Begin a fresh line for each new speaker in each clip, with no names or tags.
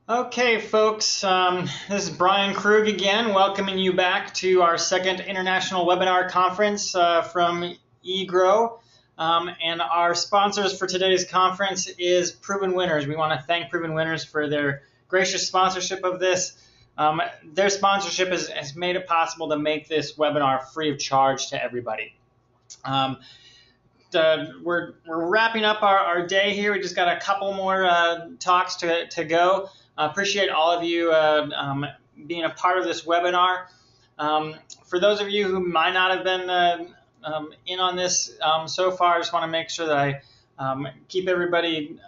Okay, folks, this is Brian Krug again, welcoming you back to our second International Webinar Conference from e-GRO. And our sponsors for today's conference is Proven Winners. We want to thank Proven Winners for their gracious sponsorship of this. Their sponsorship has made it possible to make this webinar free of charge to everybody. We're wrapping up our day here. We just got a couple more talks to go. Appreciate all of you being a part of this webinar. For those of you who might not have been in on this so far, I just want to make sure that I keep everybody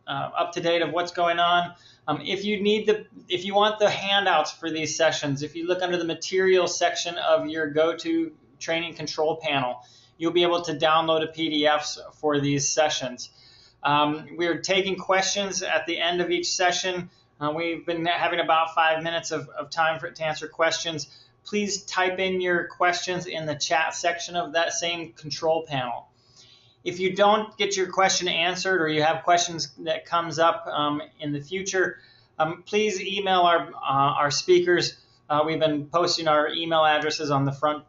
up to date of what's going on. If you want the handouts for these sessions, if you look under the materials section of your go-to training control panel, you'll be able to download a PDFs for these sessions. We're taking questions at the end of each session. We've been having about 5 minutes of time to answer questions. Please type in your questions in the chat section of that same control panel. If you don't get your question answered or you have questions that comes up in the future, please email our speakers. We've been posting our email addresses on the front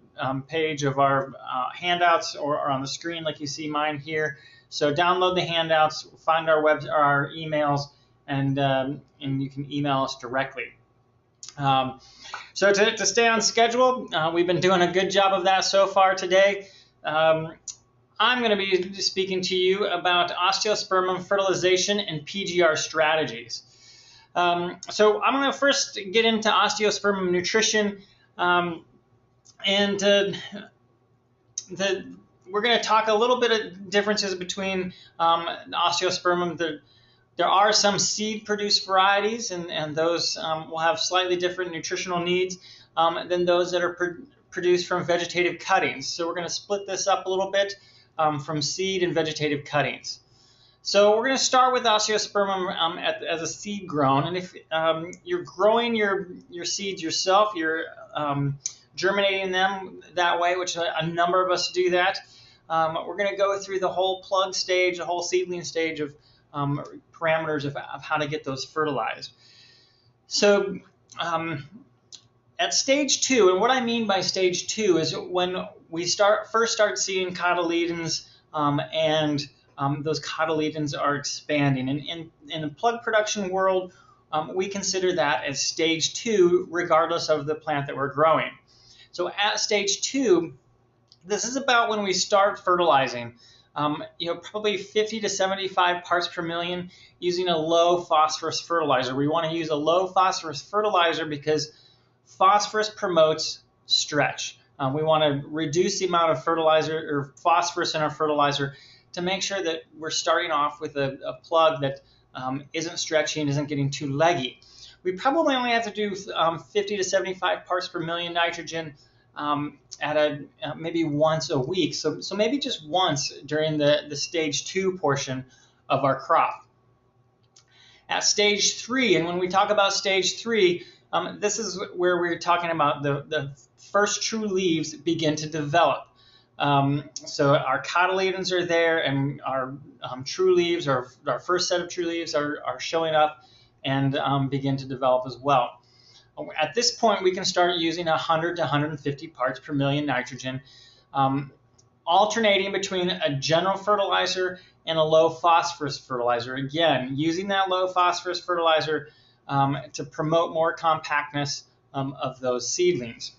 page of our handouts or on the screen like you see mine here. So download the handouts, find our emails, and you can email us directly. So to stay on schedule, we've been doing a good job of that so far today. I'm going to be speaking to you about osteospermum fertilization and PGR strategies. So I'm going to first get into osteospermum nutrition, we're going to talk a little bit of differences between osteospermum. There are some seed-produced varieties, and those will have slightly different nutritional needs than those that are produced from vegetative cuttings. So we're going to split this up a little bit from seed and vegetative cuttings. So we're going to start with osteospermum as a seed grown, and if you're growing your seeds yourself, you're germinating them that way, which a number of us do that. We're going to go through the whole plug stage, the whole seedling stage of parameters of how to get those fertilized. So at stage 2, and what I mean by stage 2 is when we first start seeing cotyledons and those cotyledons are expanding. And in the plug production world, we consider that as stage 2, regardless of the plant that we're growing. So at stage 2, this is about when we start fertilizing. Probably 50 to 75 parts per million using a low phosphorus fertilizer. We want to use a low phosphorus fertilizer because phosphorus promotes stretch. We want to reduce the amount of fertilizer or phosphorus in our fertilizer to make sure that we're starting off with a plug that isn't stretchy and isn't getting too leggy. We probably only have to do 50 to 75 parts per million nitrogen at maybe once a week. So maybe just once during the stage 2 portion of our crop. At stage 3, and when we talk about stage 3, this is where we're talking about the first true leaves begin to develop. So our cotyledons are there, and our true leaves, our first set of true leaves are showing up and begin to develop as well. At this point, we can start using 100 to 150 parts per million nitrogen, alternating between a general fertilizer and a low phosphorus fertilizer. Again, using that low phosphorus fertilizer to promote more compactness of those seedlings.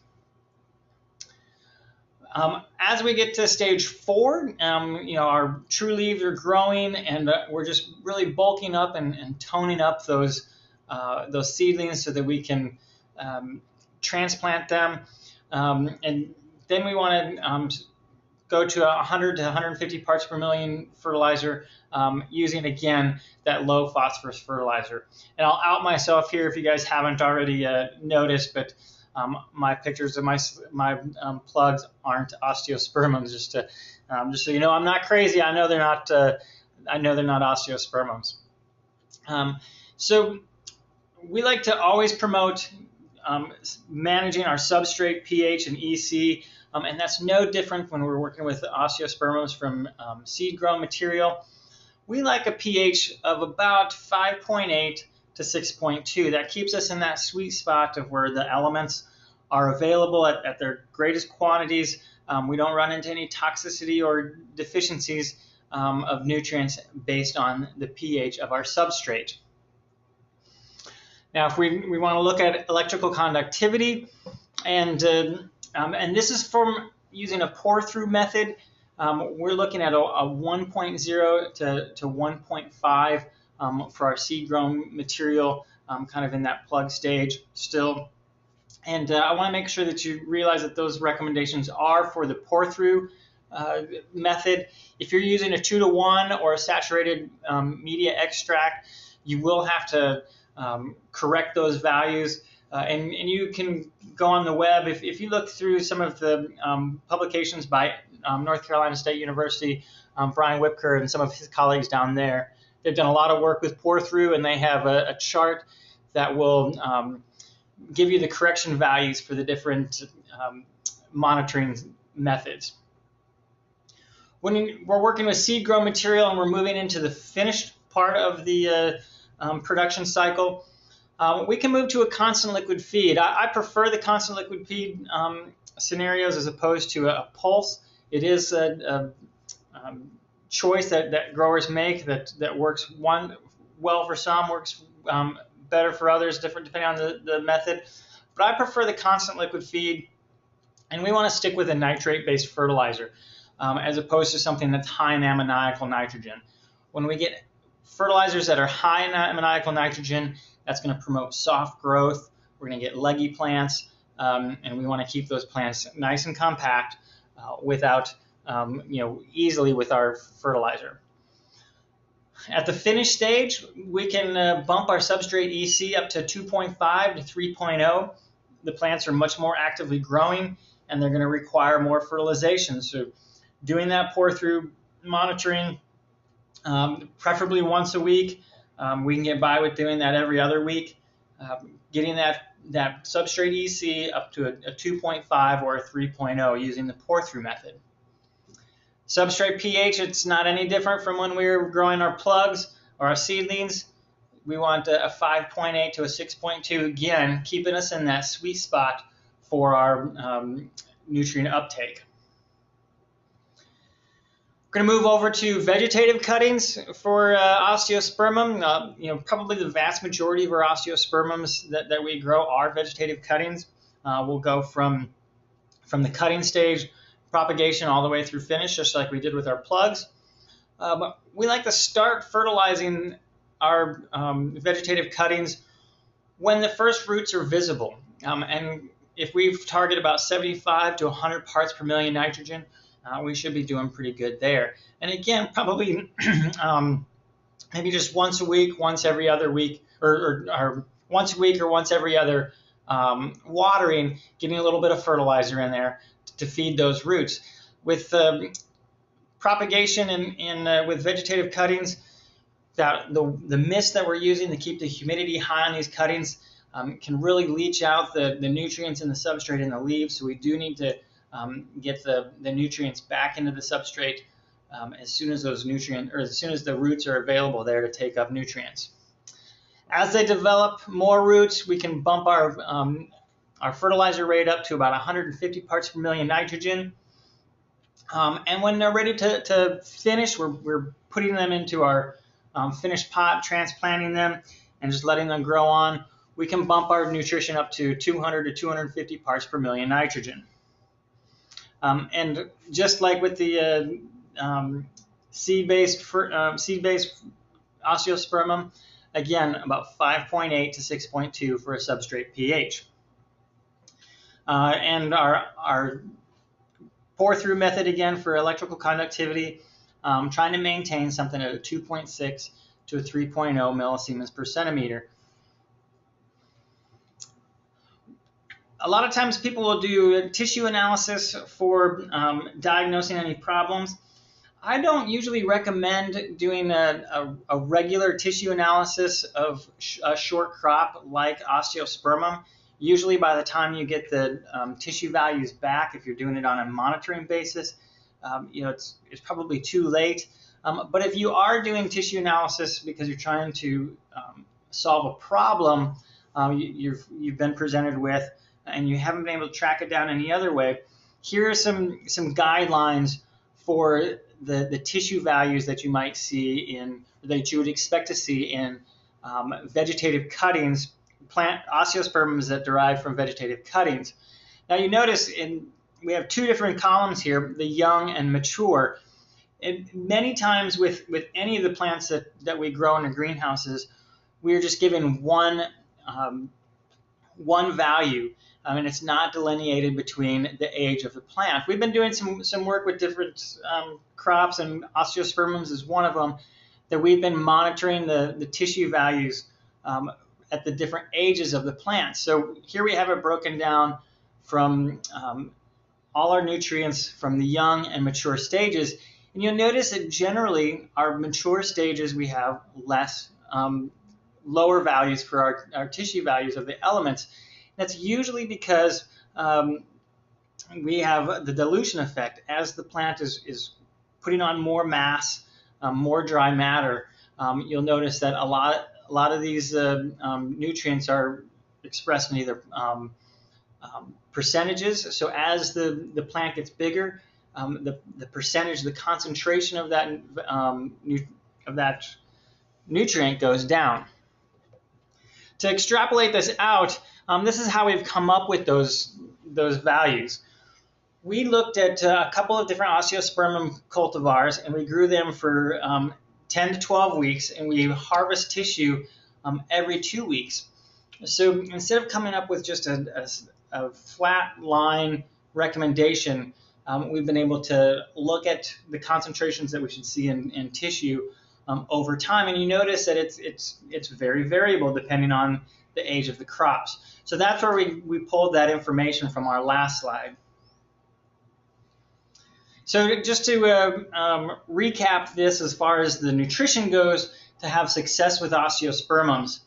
As we get to stage 4, our true leaves are growing, and we're just really bulking up and toning up those seedlings so that we can transplant them. And then we want to go to 100 to 150 parts per million fertilizer using, again, that low phosphorus fertilizer. And I'll out myself here if you guys haven't already noticed, but my pictures of my plugs aren't osteospermums. Just so you know, I'm not crazy. I know they're not. I know they're not osteospermums. So we like to always promote managing our substrate pH and EC, and that's no different when we're working with osteospermums from seed grown material. We like a pH of about 5.8 to 6.2. That keeps us in that sweet spot of where the elements are available at their greatest quantities. We don't run into any toxicity or deficiencies of nutrients based on the pH of our substrate. Now, if we want to look at electrical conductivity, and this is from using a pour-through method, we're looking at a 1.0 to 1.5 for our seed-grown material, kind of in that plug stage still. And I want to make sure that you realize that those recommendations are for the pour-through method. If you're using a 2-to-1 or a saturated media extract, you will have to correct those values. And you can go on the web. If you look through some of the publications by North Carolina State University, Brian Whipker and some of his colleagues down there, they've done a lot of work with pour-through, and they have a chart that will give you the correction values for the different monitoring methods. When we're working with seed grown material and we're moving into the finished part of the production cycle, we can move to a constant liquid feed. I prefer the constant liquid feed scenarios as opposed to a pulse. It is a choice that growers make that works well for some, works better for others, different depending on the method. But I prefer the constant liquid feed, and we want to stick with a nitrate-based fertilizer as opposed to something that's high in ammoniacal nitrogen. When we get fertilizers that are high in ammoniacal nitrogen, that's going to promote soft growth. We're going to get leggy plants, and we want to keep those plants nice and compact without, easily with our fertilizer. At the finish stage, we can bump our substrate EC up to 2.5 to 3.0. The plants are much more actively growing, and they're going to require more fertilization. So doing that pour-through monitoring, preferably once a week. We can get by with doing that every other week. Getting that substrate EC up to a 2.5 or a 3.0 using the pour-through method. Substrate pH, it's not any different from when we were growing our plugs or our seedlings. We want a 5.8 to a 6.2, again, keeping us in that sweet spot for our nutrient uptake. We're going to move over to vegetative cuttings for Osteospermum. Probably the vast majority of our Osteospermums that we grow are vegetative cuttings. We'll go from the cutting stage, propagation, all the way through finish, just like we did with our plugs. But we like to start fertilizing our vegetative cuttings when the first roots are visible. And if we target about 75 to 100 parts per million nitrogen, we should be doing pretty good there. And again, probably maybe just once a week, once every other week, or once a week or once every other watering, getting a little bit of fertilizer in there to feed those roots. With propagation and with vegetative cuttings, that the mist that we're using to keep the humidity high on these cuttings can really leach out the nutrients in the substrate in the leaves. So we do need to get the nutrients back into the substrate as soon as those nutrients, or as soon as the roots are available there to take up nutrients. As they develop more roots, we can bump our fertilizer rate up to about 150 parts per million nitrogen. And when they're ready to finish, we're putting them into our finished pot, transplanting them, and just letting them grow on. We can bump our nutrition up to 200 to 250 parts per million nitrogen. And just like with the seed-based Osteospermum, again, about 5.8 to 6.2 for a substrate pH. And our pour-through method, again, for electrical conductivity, trying to maintain something at a 2.6 to a 3.0 millisiemens per centimeter. A lot of times people will do a tissue analysis for diagnosing any problems. I don't usually recommend doing a regular tissue analysis of a short crop like Osteospermum. Usually by the time you get the tissue values back, if you're doing it on a monitoring basis, it's probably too late. But if you are doing tissue analysis because you're trying to solve a problem you've been presented with, and you haven't been able to track it down any other way, here are some guidelines for the tissue values that you might see that you would expect to see in vegetative cuttings, plant osteospermums that derive from vegetative cuttings. Now you notice we have two different columns here, the young and mature. And many times with any of the plants that we grow in the greenhouses, we're just given one value, and it's not delineated between the age of the plant. We've been doing some work with different crops, and osteospermums is one of them, that we've been monitoring the tissue values at the different ages of the plant. So here we have it broken down from all our nutrients from the young and mature stages. And you'll notice that generally our mature stages, we have less lower values for our tissue values of the elements. That's usually because we have the dilution effect. As the plant is putting on more mass, more dry matter, you'll notice that a lot of these nutrients are expressed in either percentages. So as the plant gets bigger, the percentage, the concentration of that nutrient goes down. To extrapolate this out, this is how we've come up with those values. We looked at a couple of different Osteospermum cultivars, and we grew them for 10 to 12 weeks, and we harvest tissue every 2 weeks. So instead of coming up with just a flat line recommendation, we've been able to look at the concentrations that we should see in tissue over time, and you notice that it's very variable depending on the age of the crops. So that's where we pulled that information from our last slide. So just to recap this as far as the nutrition goes, to have success with osteospermums,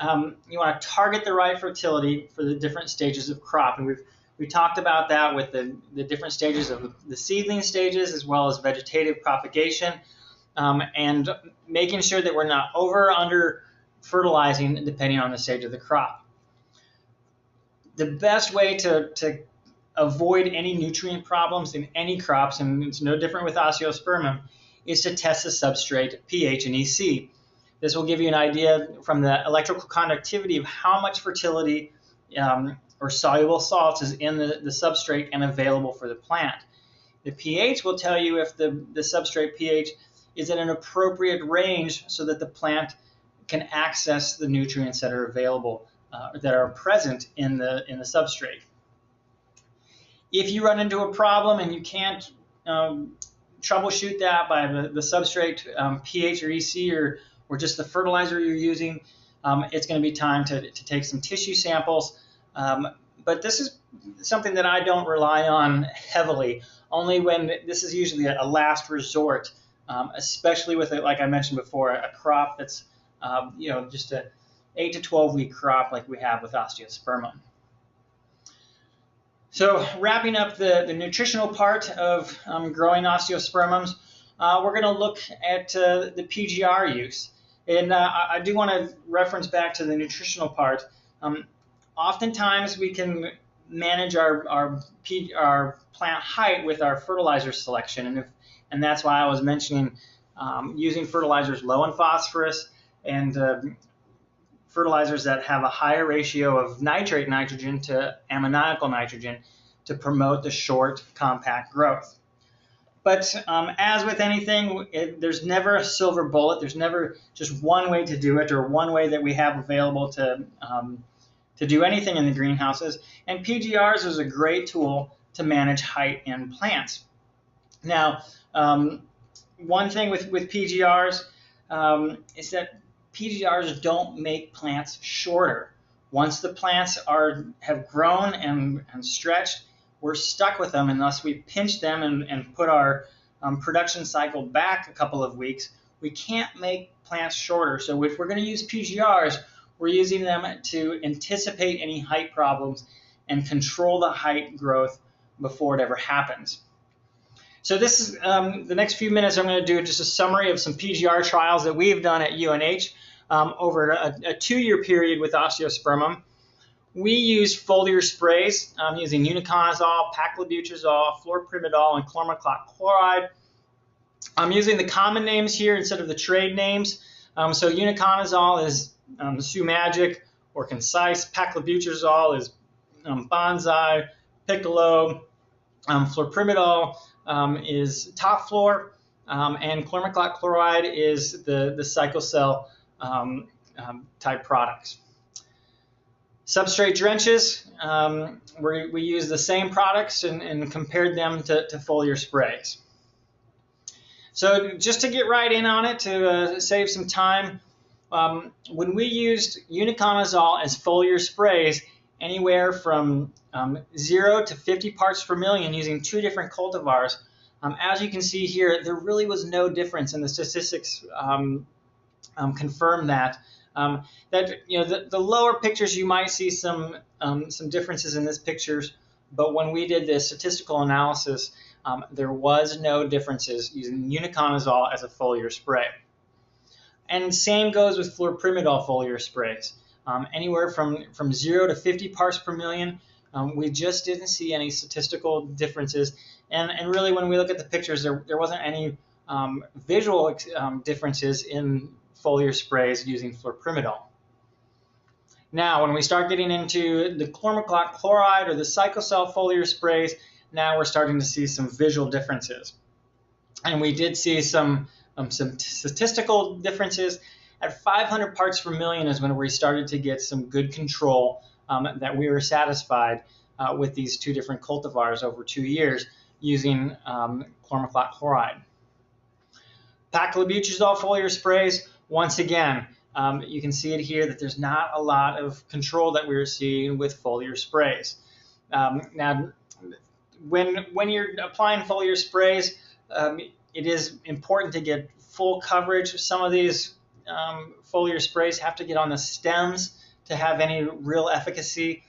you want to target the right fertility for the different stages of crop. And we talked about that with the different stages of the seedling stages as well as vegetative propagation, and making sure that we're not over or under fertilizing depending on the stage of the crop. The best way to avoid any nutrient problems in any crops, and it's no different with Osteospermum, is to test the substrate pH and EC. This will give you an idea from the electrical conductivity of how much fertility or soluble salts is in the substrate and available for the plant. The pH will tell you if the substrate pH is in an appropriate range so that the plant can access the nutrients that are available, that are present in the substrate. If you run into a problem and you can't troubleshoot that by the substrate pH or EC or just the fertilizer you're using, it's going to be time to take some tissue samples. But this is something that I don't rely on heavily, only when this is usually a last resort, especially with, like I mentioned before, a crop that's just a 8 to 12 week crop like we have with Osteospermum. So wrapping up the nutritional part of growing Osteospermums, we're going to look at the PGR use. And I do want to reference back to the nutritional part. Oftentimes we can manage our plant height with our fertilizer selection, and that's why I was mentioning using fertilizers low in phosphorus and fertilizers that have a higher ratio of nitrate nitrogen to ammoniacal nitrogen to promote the short, compact growth. But as with anything, there's never a silver bullet. There's never just one way to do it or one way that we have available to do anything in the greenhouses. And PGRs is a great tool to manage height in plants. Now, one thing with PGRs is that PGRs don't make plants shorter. Once the plants have grown and stretched, we're stuck with them unless we pinch them and put our production cycle back a couple of weeks. We can't make plants shorter. So if we're going to use PGRs, we're using them to anticipate any height problems and control the height growth before it ever happens. So this is the next few minutes I'm going to do just a summary of some PGR trials that we've done at UNH. over a 2-year period with Osteospermum. We use foliar sprays using uniconazole, paclobutrazol, fluorprimidol, and chlormaclot chloride. I'm using the common names here instead of the trade names. So uniconazole is Sumagic or Concise. Paclobutrazol is Bonsai, Piccolo. Fluorprimidol is Top Floor, and chlormaclot chloride is the Cyclocell type products. Substrate drenches, we use the same products and compared them to foliar sprays. So just to get right in on it, to save some time, when we used uniconazole as foliar sprays, anywhere from 0 to 50 parts per million using 2 different cultivars, as you can see here, there really was no difference, and the statistics confirm that. The lower pictures you might see some differences in these pictures, but when we did the statistical analysis, there was no differences using uniconazole as a foliar spray. And same goes with fluorprimidol foliar sprays. Anywhere from 0 to 50 parts per million, we just didn't see any statistical differences. And really, when we look at the pictures, there wasn't any visual differences in foliar sprays using fluorprimidol. Now, when we start getting into the chlormaclot chloride or the Cyclocell foliar sprays, now we're starting to see some visual differences. And we did see some statistical differences. At 500 parts per million is when we started to get some good control that we were satisfied with these 2 different cultivars over 2 years using chlormaclot chloride. Paclobutrazol foliar sprays, once again, you can see it here that there's not a lot of control that we were seeing with foliar sprays. Now, when you're applying foliar sprays, it is important to get full coverage. Some of these foliar sprays have to get on the stems to have any real efficacy.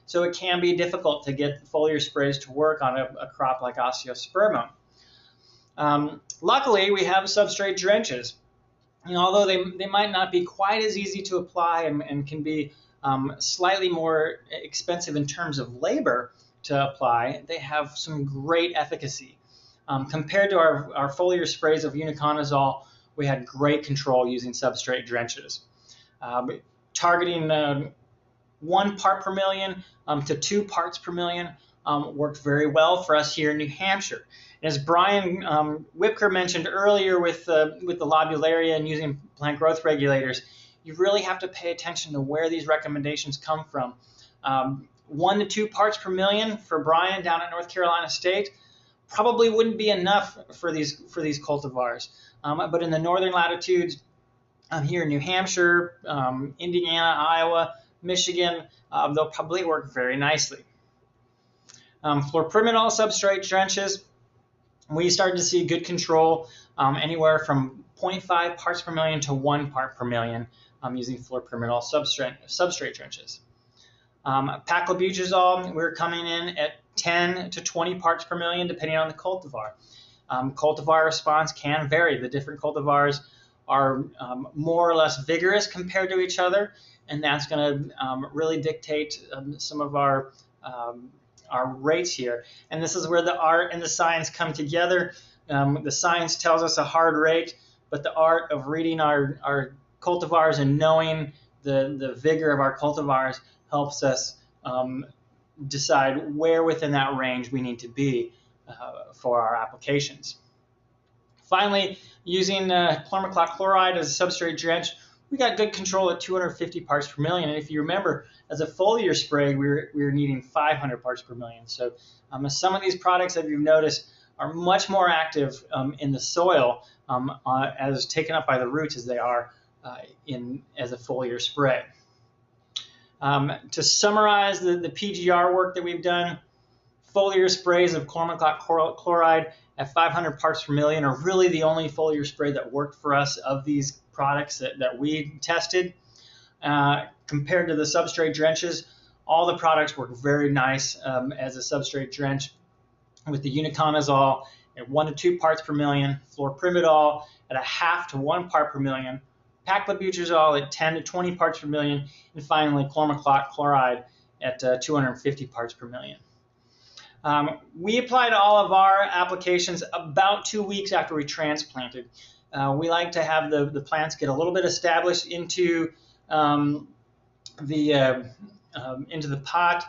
So it can be difficult to get foliar sprays to work on a crop like Osteospermum. Luckily, we have substrate drenches. Although they might not be quite as easy to apply and can be slightly more expensive in terms of labor to apply, they have some great efficacy. Compared to our foliar sprays of uniconazole, we had great control using substrate drenches. Targeting 1 part per million to 2 parts per million worked very well for us here in New Hampshire. As Brian Whipker mentioned earlier with the lobularia and using plant growth regulators, you really have to pay attention to where these recommendations come from. 1 to 2 parts per million for Brian down at North Carolina State probably wouldn't be enough for these cultivars. But in the northern latitudes, here in New Hampshire, Indiana, Iowa, Michigan, they'll probably work very nicely. Fluorprimidol substrate drenches, we started to see good control anywhere from 0.5 parts per million to 1 part per million using fluorprimidol substrate drenches. Paclobutrazol, we're coming in at 10 to 20 parts per million depending on the cultivar. Cultivar response can vary. The different cultivars are more or less vigorous compared to each other, and that's going to really dictate some of our rates here. And this is where the art and the science come together. The science tells us a hard rate, but the art of reading our cultivars and knowing the vigor of our cultivars helps us decide where within that range we need to be for our applications. Finally, using chlormaclot chloride as a substrate drench, we got good control at 250 parts per million. And if you remember, as a foliar spray, we were needing 500 parts per million. So some of these products that you've noticed are much more active in the soil as taken up by the roots as they are as a foliar spray. To summarize the PGR work that we've done, foliar sprays of chlormaclot chloride at 500 parts per million are really the only foliar spray that worked for us of these products that we tested. Compared to the substrate drenches, all the products work very nice as a substrate drench, with the uniconazole at 1 to 2 parts per million, fluorprimidol at a 0.5 to 1 part per million, paclobutrazol at 10 to 20 parts per million, and finally chloride at 250 parts per million. We applied all of our applications about 2 weeks after we transplanted. We like to have the plants get a little bit established into the pot,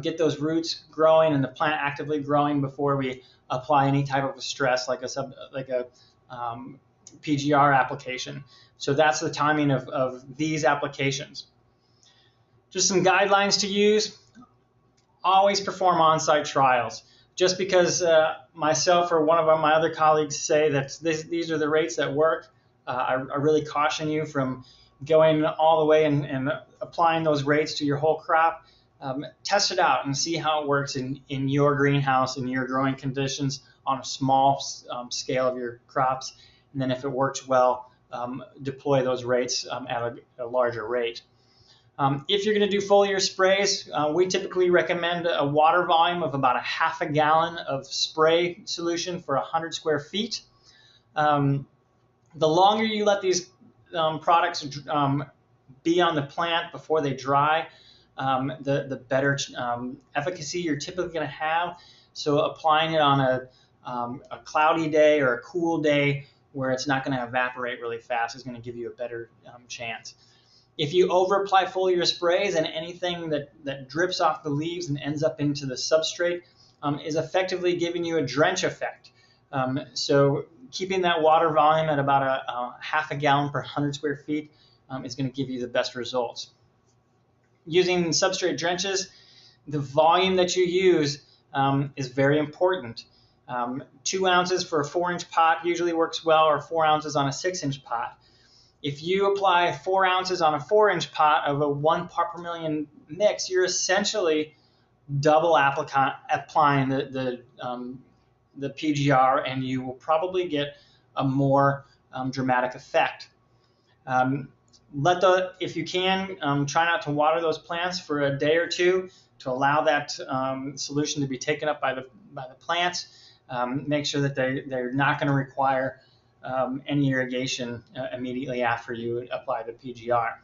get those roots growing and the plant actively growing before we apply any type of stress like a PGR application. So that's the timing of these applications. Just some guidelines to use. Always perform on-site trials. Just because myself or one of my other colleagues say that these are the rates that work, I really caution you from going all the way and applying those rates to your whole crop. Test it out and see how it works in your greenhouse, in your growing conditions on a small scale of your crops. And then if it works well, deploy those rates at a larger rate. If you're going to do foliar sprays, we typically recommend a water volume of about 1/2 gallon of spray solution for 100 square feet. The longer you let these products be on the plant before they dry, the better efficacy you're typically going to have. So applying it on a cloudy day or a cool day where it's not going to evaporate really fast is going to give you a better chance. If you over-apply foliar sprays and anything that drips off the leaves and ends up into the substrate is effectively giving you a drench effect. So keeping that water volume at about a 1/2 gallon per 100 square feet is going to give you the best results. Using substrate drenches, the volume that you use is very important. 2 ounces for a 4-inch pot usually works well, or 4 ounces on a 6-inch pot. If you apply 4 ounces on a 4-inch pot of a 1 part per million mix, you're essentially double applying the PGR, and you will probably get a more dramatic effect. If you can, try not to water those plants for a day or two to allow that solution to be taken up by the plants. Make sure that they're not going to require any irrigation immediately after you apply the PGR.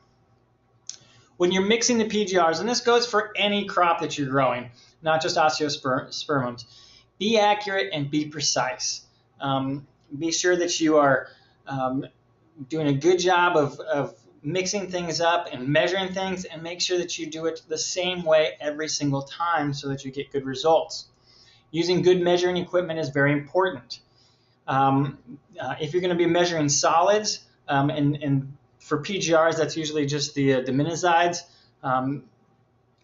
When you're mixing the PGRs, and this goes for any crop that you're growing, not just Osteospermums, be accurate and be precise. Be sure that you are doing a good job of mixing things up and measuring things, and make sure that you do it the same way every single time so that you get good results. Using good measuring equipment is very important. If you're going to be measuring solids, and for PGRs, that's usually just the diminozides,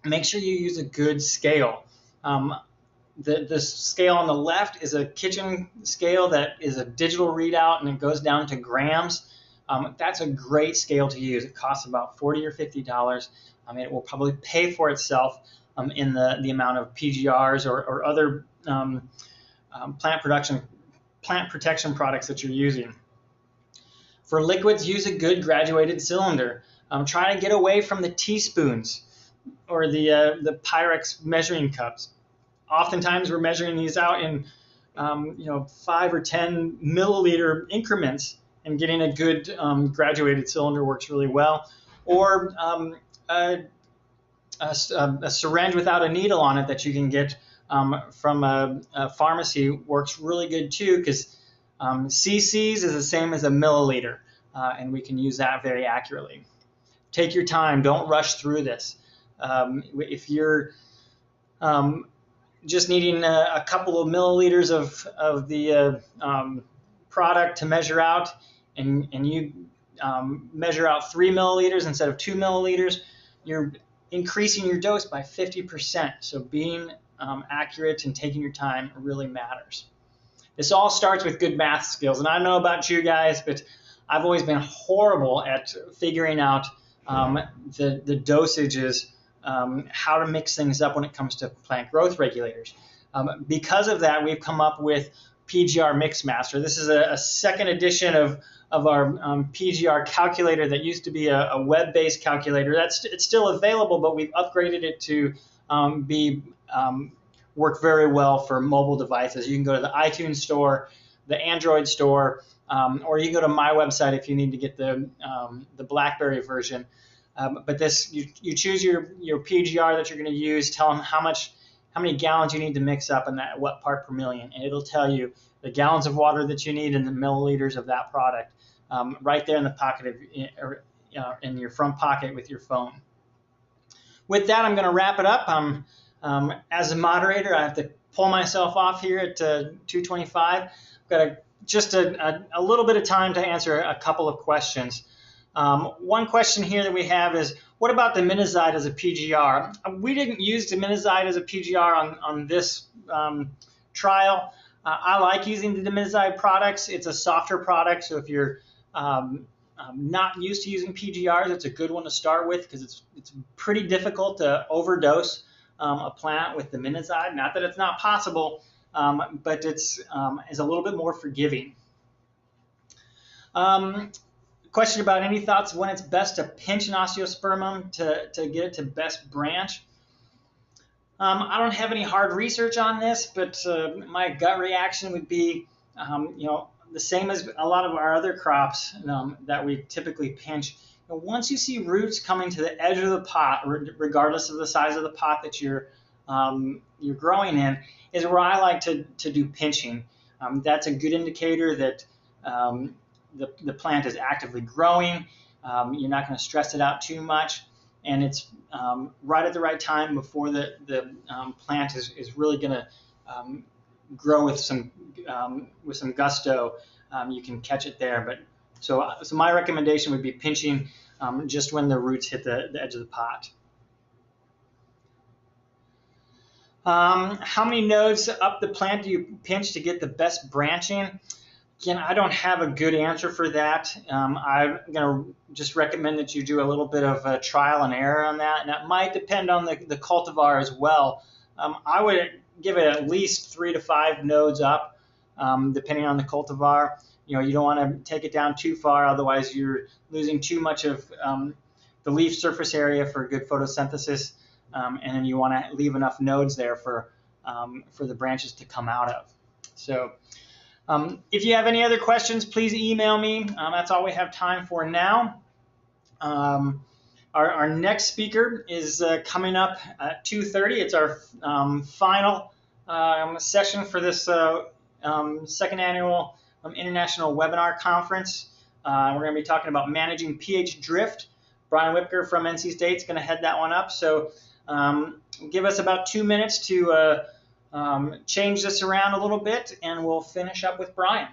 make sure you use a good scale. The scale on the left is a kitchen scale that is a digital readout, and it goes down to grams. That's a great scale to use. It costs about $40 or $50. It will probably pay for itself in the amount of PGRs or other plant protection products that you're using. For liquids, use a good graduated cylinder. Try to get away from the teaspoons or the Pyrex measuring cups. Oftentimes, we're measuring these out in 5 or 10 milliliter increments, and getting a good graduated cylinder works really well. Or a syringe without a needle on it that you can get from a pharmacy works really good too, because cc's is the same as a milliliter, and we can use that very accurately. Take your time. Don't rush through this. If you're just needing a couple of milliliters of the product to measure out, and you measure out 3 milliliters instead of 2 milliliters, you're increasing your dose by 50%. So being accurate and taking your time really matters. This all starts with good math skills. And I don't know about you guys, but I've always been horrible at figuring out the dosages, how to mix things up when it comes to plant growth regulators. Because of that, we've come up with PGR Mixmaster. This is a second edition of our PGR calculator that used to be a web-based calculator. It's still available, but we've upgraded it to work very well for mobile devices. You can go to the iTunes store, the Android store, or you go to my website if you need to get the BlackBerry version. But this, you choose your PGR that you're going to use, tell them how many gallons you need to mix up and what part per million, and it'll tell you the gallons of water that you need and the milliliters of that product right there in the pocket of, in your front pocket with your phone. With that, I'm going to wrap it up. As a moderator, I have to pull myself off here at 2:25. I've got just a little bit of time to answer a couple of questions. One question here that we have is, what about the diminizide as a PGR? We didn't use diminizide as a PGR on this trial. I like using the diminizide products. It's a softer product, so if you're not used to using PGRs, it's a good one to start with because it's pretty difficult to overdose a plant with diminizide. Not that it's not possible, but it's a little bit more forgiving. Question about any thoughts when it's best to pinch an osteospermum to get it to best branch. I don't have any hard research on this, but my gut reaction would be, the same as a lot of our other crops that we typically pinch. Once you see roots coming to the edge of the pot, regardless of the size of the pot that you're growing in, is where I like to do pinching. That's a good indicator that the plant is actively growing. You're not going to stress it out too much, and it's right at the right time before the plant is really going to grow with some gusto. You can catch it there, but so my recommendation would be pinching just when the roots hit the edge of the pot. How many nodes up the plant do you pinch to get the best branching? Again, I don't have a good answer for that. I'm going to just recommend that you do a little bit of trial and error on that, and that might depend on the cultivar as well. I would give it at least 3 to 5 nodes up, depending on the cultivar. You don't want to take it down too far, otherwise you're losing too much of the leaf surface area for good photosynthesis, and then you want to leave enough nodes there for the branches to come out of. So if you have any other questions, please email me. That's all we have time for now. Our next speaker is coming up at 2:30. It's our final session for this second annual International Webinar Conference. We're going to be talking about managing pH drift. Brian Whipker from NC State is going to head that one up. So give us about 2 minutes to change this around a little bit, and we'll finish up with Brian.